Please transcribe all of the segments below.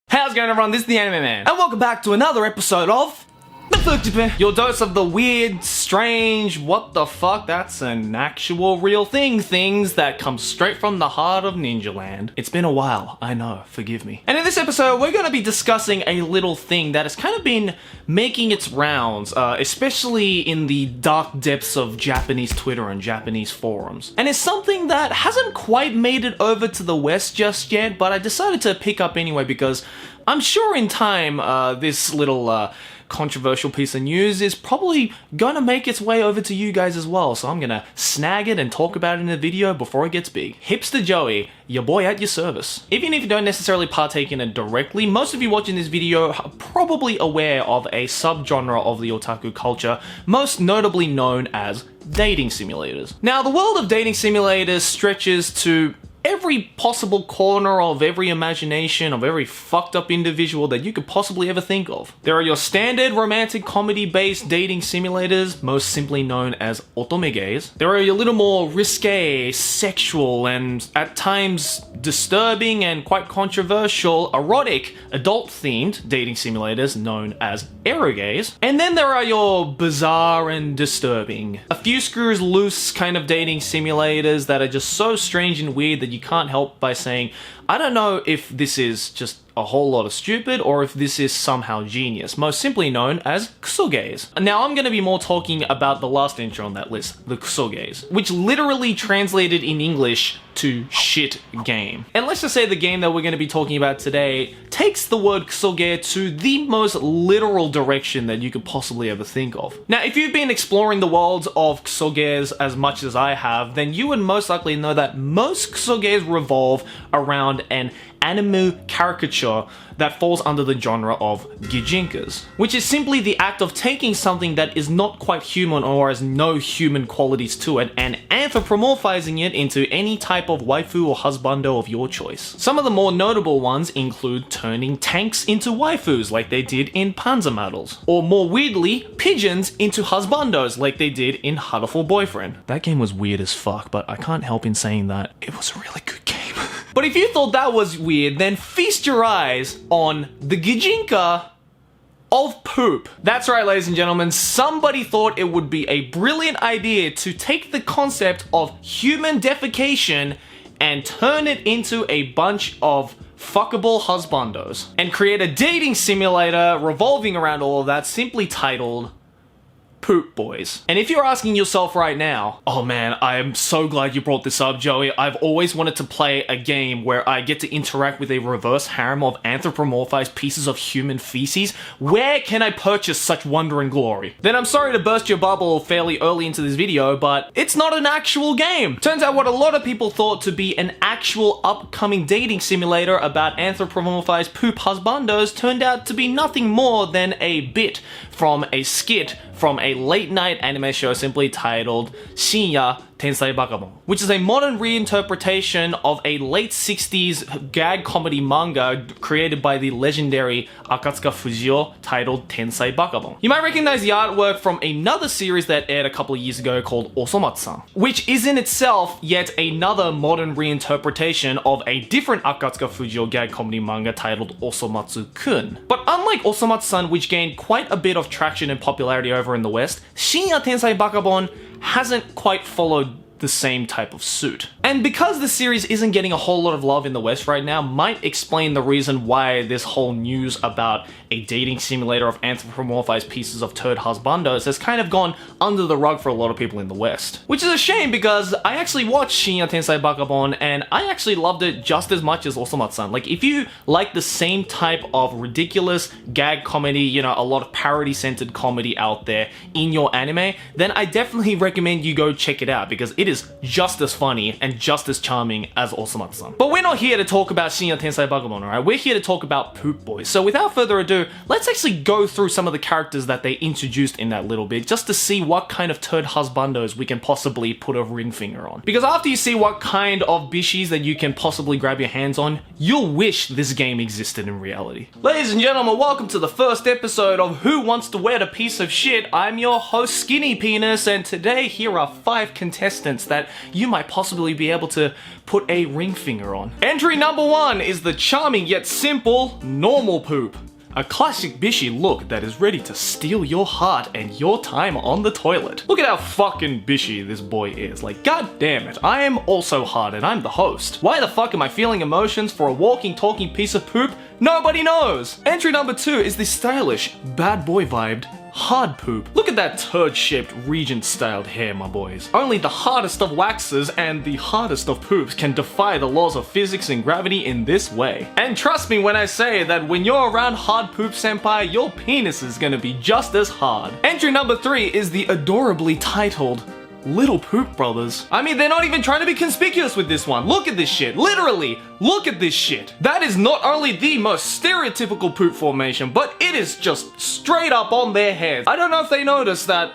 How's it going, everyone? This is the Anime Man, and welcome back to another episode of your dose of the weird, strange, what the fuck, that's an actual real things that come straight from the heart of Ninja Land. It's been a while, I know, forgive me. And in this episode, we're going to be discussing a little thing that has kind of been making its rounds, especially in the dark depths of Japanese Twitter and Japanese forums. And it's something that hasn't quite made it over to the West just yet, but I decided to pick up anyway because I'm sure in time, this little, controversial piece of news is probably gonna make its way over to you guys as well, so I'm gonna snag it and talk about it in a video before it gets big. Hipster Joey, your boy at your service. Even if you don't necessarily partake in it directly, most of you watching this video are probably aware of a subgenre of the otaku culture, most notably known as dating simulators. Now, the world of dating simulators stretches to every possible corner of every imagination of every fucked up individual that you could possibly ever think of. There are your standard romantic comedy based dating simulators, most simply known as otomegays. There are your little more risque, sexual, and at times disturbing and quite controversial, erotic, adult themed dating simulators known as erogays. And then there are your bizarre and disturbing, a few screws loose kind of dating simulators that are just so strange and weird that you can't help by saying, I don't know if this is just a whole lot of stupid or if this is somehow genius, most simply known as kusogays. Now I'm going to be more talking about the last entry on that list, the kusogays, which literally translated in English to shit game. And let's just say the game that we're going to be talking about today takes the word kusogay to the most literal direction that you could possibly ever think of. Now, if you've been exploring the worlds of kusogays as much as I have, then you would most likely know that most kusogays revolve around an anime caricature that falls under the genre of gijinkas, which is simply the act of taking something that is not quite human or has no human qualities to it and anthropomorphizing it into any type of waifu or husbando of your choice. Some of the more notable ones include turning tanks into waifus like they did in Panzer Models, or more weirdly, pigeons into husbandos like they did in Hatoful Boyfriend. That game was weird as fuck, but I can't help in saying that it was a really good game. But if you thought that was weird, then feast your eyes on the gijinka of poop. That's right, ladies and gentlemen, somebody thought it would be a brilliant idea to take the concept of human defecation and turn it into a bunch of fuckable husbandos and create a dating simulator revolving around all of that, simply titled Poop Boys. And if you're asking yourself right now, oh man, I am so glad you brought this up, Joey. I've always wanted to play a game where I get to interact with a reverse harem of anthropomorphized pieces of human feces. Where can I purchase such wonder and glory? Then I'm sorry to burst your bubble fairly early into this video, but it's not an actual game. Turns out what a lot of people thought to be an actual upcoming dating simulator about anthropomorphized poop husbandos turned out to be nothing more than a bit from a skit from a late-night anime show simply titled Shinya Tensai Bakabon, which is a modern reinterpretation of a late 60s gag comedy manga created by the legendary Akatsuka Fujio titled Tensai Bakabon. You might recognize the artwork from another series that aired a couple of years ago called Osomatsu-san, which is in itself yet another modern reinterpretation of a different Akatsuka Fujio gag comedy manga titled Osomatsu-kun. But unlike Osomatsu-san, which gained quite a bit of traction and popularity over in the West, Shinya Tensai Bakabon hasn't quite followed the same type of suit. And because the series isn't getting a whole lot of love in the West right now, might explain the reason why this whole news about a dating simulator of anthropomorphized pieces of turd husbandos has kind of gone under the rug for a lot of people in the West. Which is a shame because I actually watched Shinya Tensai Bakabon and I actually loved it just as much as Osomatsu-san. Like, if you like the same type of ridiculous gag comedy, you know, a lot of parody-centered comedy out there in your anime, then I definitely recommend you go check it out because it is just as funny and just as charming as Osomatsu-san. But we're not here to talk about Shinya Tensai Bakabon, alright? We're here to talk about Poop Boys. So without further ado, let's actually go through some of the characters that they introduced in that little bit, just to see what kind of turd husbandos we can possibly put a ring finger on. Because after you see what kind of bishies that you can possibly grab your hands on, you'll wish this game existed in reality. Ladies and gentlemen, welcome to the first episode of Who Wants to Wed a Piece of Shit? I'm your host, Skinny Penis, and today here are 5 contestants achievements that you might possibly be able to put a ring finger on. Entry number 1 is the charming yet simple normal poop. A classic bishy look that is ready to steal your heart and your time on the toilet. Look at how fucking bishy this boy is. Like, god damn it, I am also hard and I'm the host. Why the fuck am I feeling emotions for a walking, talking piece of poop? Nobody knows! Entry number 2 is the stylish, bad boy vibed hard poop. Look at that turd-shaped Regent-styled hair, my boys. Only the hardest of waxes and the hardest of poops can defy the laws of physics and gravity in this way. And trust me when I say that when you're around hard poop senpai, your penis is gonna be just as hard. Entry number 3 is the adorably titled Little Poop Brothers. I mean, they're not even trying to be conspicuous with this one. Look at this shit. Literally, look at this shit. That is not only the most stereotypical poop formation, but it is just straight up on their heads. I don't know if they noticed that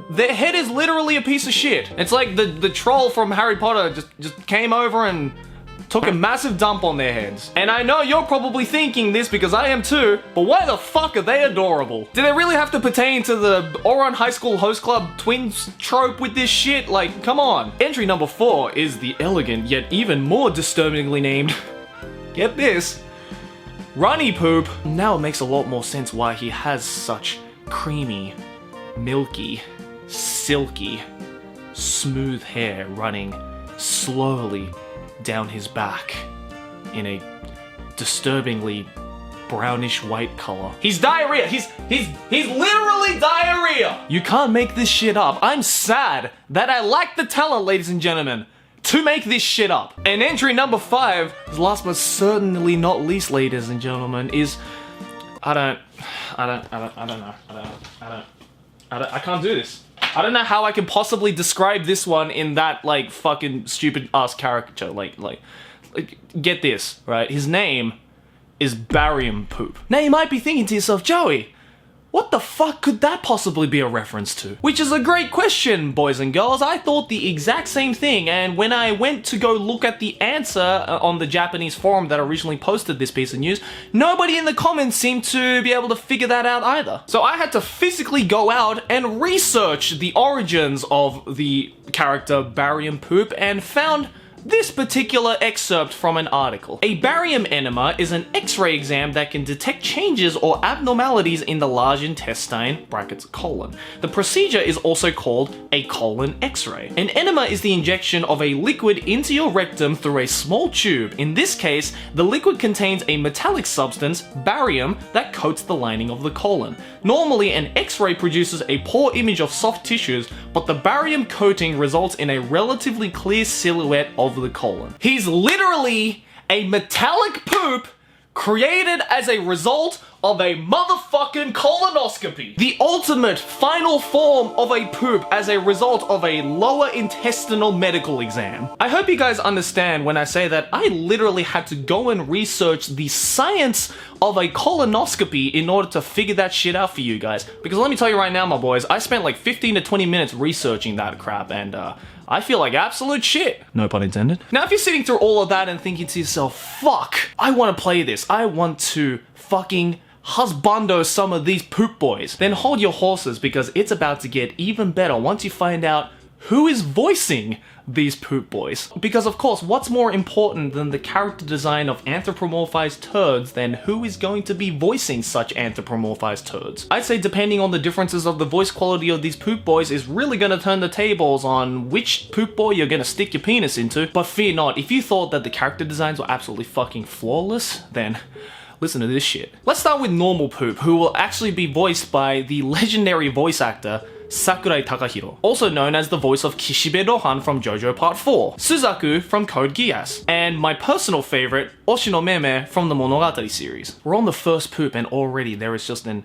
their head is literally a piece of shit. It's like the troll from Harry Potter just came over and took a massive dump on their heads. And I know you're probably thinking this because I am too, but why the fuck are they adorable? Do they really have to pertain to the Ouran High School Host Club twins trope with this shit? Like, come on. Entry number 4 is the elegant yet even more disturbingly named, get this, Runny Poop. Now it makes a lot more sense why he has such creamy, milky, silky, smooth hair running slowly down his back in a disturbingly brownish white color. He's diarrhea. He's literally diarrhea. You can't make this shit up. I'm sad that I lack the talent, ladies and gentlemen, to make this shit up. And entry number 5, last but certainly not least, ladies and gentlemen, is I can't do this. I don't know how I can possibly describe this one in that, like, fucking stupid ass caricature. Like, get this, right? His name is Barium Poop. Now you might be thinking to yourself, Joey, what the fuck could that possibly be a reference to? Which is a great question, boys and girls. I thought the exact same thing, and when I went to go look at the answer on the Japanese forum that originally posted this piece of news, nobody in the comments seemed to be able to figure that out either. So I had to physically go out and research the origins of the character Barium Poop and found this particular excerpt from an article. A barium enema is an X-ray exam that can detect changes or abnormalities in the large intestine, brackets colon. The procedure is also called a colon X-ray. An enema is the injection of a liquid into your rectum through a small tube. In this case, the liquid contains a metallic substance, barium, that coats the lining of the colon. Normally, an X-ray produces a poor image of soft tissues, but the barium coating results in a relatively clear silhouette of the colon. He's literally a metallic poop created as a result of a motherfucking colonoscopy. The ultimate final form of a poop as a result of a lower intestinal medical exam. I hope you guys understand when I say that I literally had to go and research the science of a colonoscopy in order to figure that shit out for you guys. Because let me tell you right now, my boys, I spent like 15 to 20 minutes researching that crap, and I feel like absolute shit. No pun intended. Now, if you're sitting through all of that and thinking to yourself, fuck, I want to play this. I want to fucking husbando some of these poop boys. Then hold your horses, because it's about to get even better once you find out who is voicing these poop boys. Because of course, what's more important than the character design of anthropomorphized turds than who is going to be voicing such anthropomorphized turds? I'd say depending on the differences of the voice quality of these poop boys is really gonna turn the tables on which poop boy you're gonna stick your penis into. But fear not, if you thought that the character designs were absolutely fucking flawless, then listen to this shit. Let's start with normal poop, who will actually be voiced by the legendary voice actor Sakurai Takahiro, also known as the voice of Kishibe Rohan from JoJo Part 4, Suzaku from Code Geass, and my personal favorite, Oshino Meme from the Monogatari series. We're on the first poop and already there is just an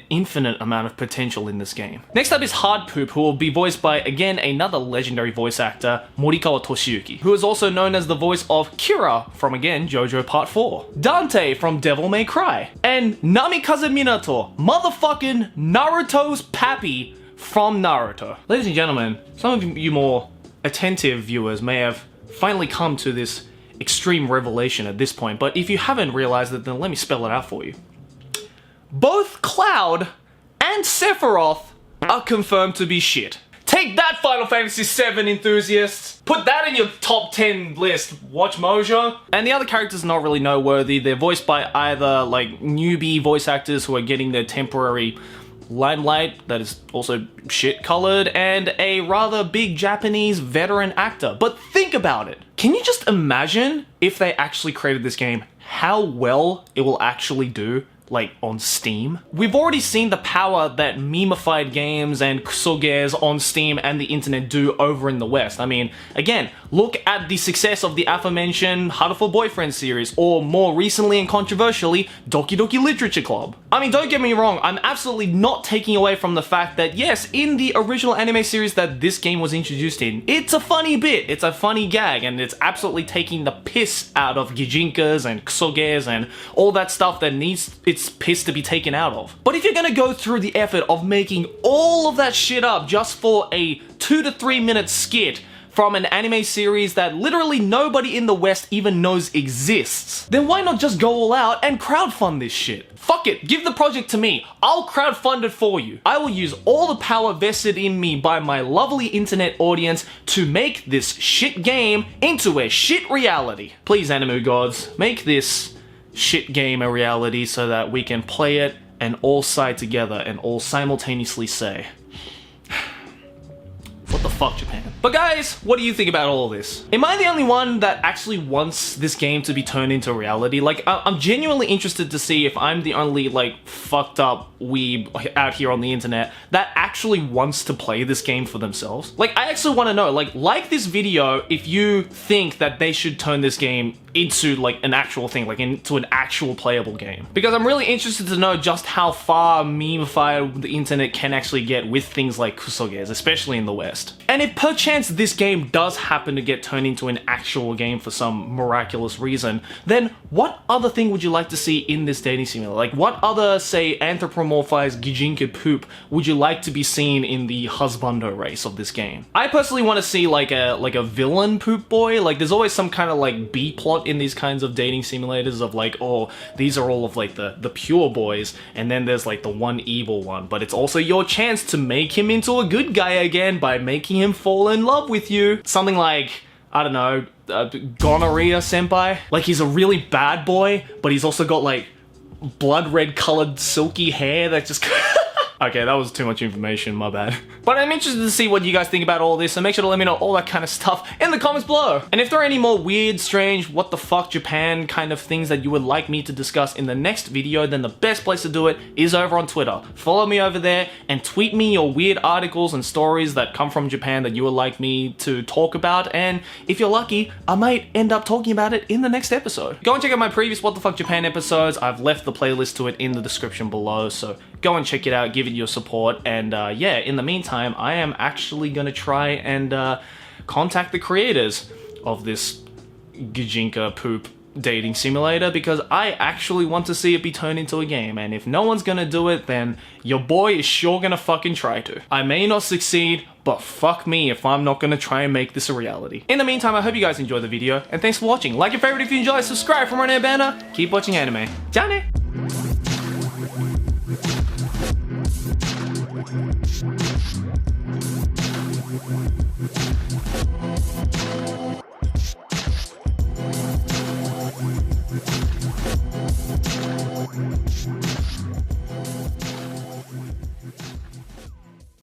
infinite amount of potential in this game. Next up is Hard Poop, who will be voiced by, again, another legendary voice actor, Morikawa Toshiyuki, who is also known as the voice of Kira from, again, JoJo Part 4, Dante from Devil May Cry, and Namikaze Minato, motherfucking Naruto's pappy from Naruto. Ladies and gentlemen, some of you more attentive viewers may have finally come to this extreme revelation at this point, but if you haven't realized it, then let me spell it out for you. Both Cloud and Sephiroth are confirmed to be shit. Take Take that, Final Fantasy VII enthusiasts! Put that in your top 10 list. Watch Mojo. And the other characters are not really noteworthy. They're voiced by either like newbie voice actors who are getting their temporary limelight that is also shit colored, and a rather big Japanese veteran actor. But think about it. Can you just imagine if they actually created this game, how well it will actually do? Like on Steam. We've already seen the power that memeified games and kusoges on Steam and the internet do over in the West. I mean, again, look at the success of the aforementioned Hatoful Boyfriend series, or more recently and controversially, Doki Doki Literature Club. I mean, don't get me wrong, I'm absolutely not taking away from the fact that yes, in the original anime series that this game was introduced in, it's a funny bit, it's a funny gag, and it's absolutely taking the piss out of gijinkas and kusoges and all that stuff that needs its piss to be taken out of. But if you're gonna go through the effort of making all of that shit up just for a 2 to 3 minute skit from an anime series that literally nobody in the West even knows exists, then why not just go all out and crowdfund this shit? Fuck it, give the project to me. I'll crowdfund it for you. I will use all the power vested in me by my lovely internet audience to make this shit game into a shit reality. Please, anime gods, make this shit game a reality so that we can play it and all sigh together and all simultaneously say, what the fuck, Japan? But guys, what do you think about all of this? Am I the only one that actually wants this game to be turned into reality? Like, I'm genuinely interested to see if I'm the only, like, fucked up weeb out here on the internet that actually wants to play this game for themselves. Like, I actually want to know, like this video if you think that they should turn this game into, like, an actual thing, like, into an actual playable game. Because I'm really interested to know just how far memeified the internet can actually get with things like kusoges, especially in the West. And if perchance this game does happen to get turned into an actual game for some miraculous reason, then what other thing would you like to see in this dating simulator? Like, what other, say, anthropomorphized gijinka poop would you like to be seen in the husbando race of this game? I personally want to see, like a villain poop boy. Like, there's always some kind of, like, B-plot in these kinds of dating simulators of, like, oh, these are all of, like, the pure boys, and then there's, like, the one evil one, but it's also your chance to make him into a good guy again by making him fall in love with you. Something like, I don't know, gonorrhea senpai. Like, he's a really bad boy, but he's also got, like, blood red colored silky hair that just okay, that was too much information, my bad. But I'm interested to see what you guys think about all this, so make sure to let me know all that kind of stuff in the comments below. And if there are any more weird, strange, what the fuck Japan kind of things that you would like me to discuss in the next video, then the best place to do it is over on Twitter. Follow me over there and tweet me your weird articles and stories that come from Japan that you would like me to talk about, and if you're lucky, I might end up talking about it in the next episode. Go and check out my previous What the Fuck Japan episodes. I've left the playlist to it in the description below, so go and check it out, give it your support, and yeah, in the meantime, I am actually gonna try and contact the creators of this gijinka poop dating simulator, because I actually want to see it be turned into a game, and if no one's gonna do it, then your boy is sure gonna fucking try to. I may not succeed, but fuck me if I'm not gonna try and make this a reality. In the meantime, I hope you guys enjoyed the video, and thanks for watching. Like and favorite if you enjoyed, subscribe for more anime banner, keep watching anime. Ciao ne! We'll be right back.